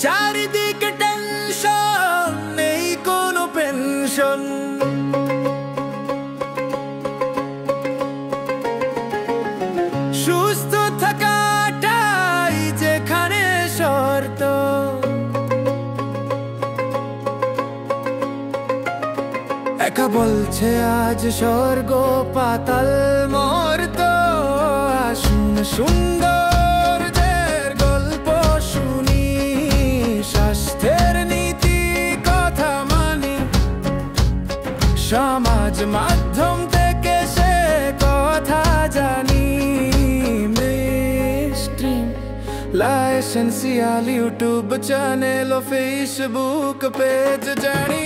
চারিদিকে টেনশন, নেই কোনো পেনশন। সুস্থ থাকাটাই যেখানে শর্ত, একা বলছে আজ স্বর্গ পাতাল মর্ত। আসুন সৌন্দর্যের গল্প শুনি, স্বাস্থ্যের নীতি কথা মানি, সমাজ মাধ্যম থেকে সে কথা জানি। স্ট্রিম লাইসেন্সিয়াল ইউটিউব চ্যানেল ও ফেসবুক পেজ জানি।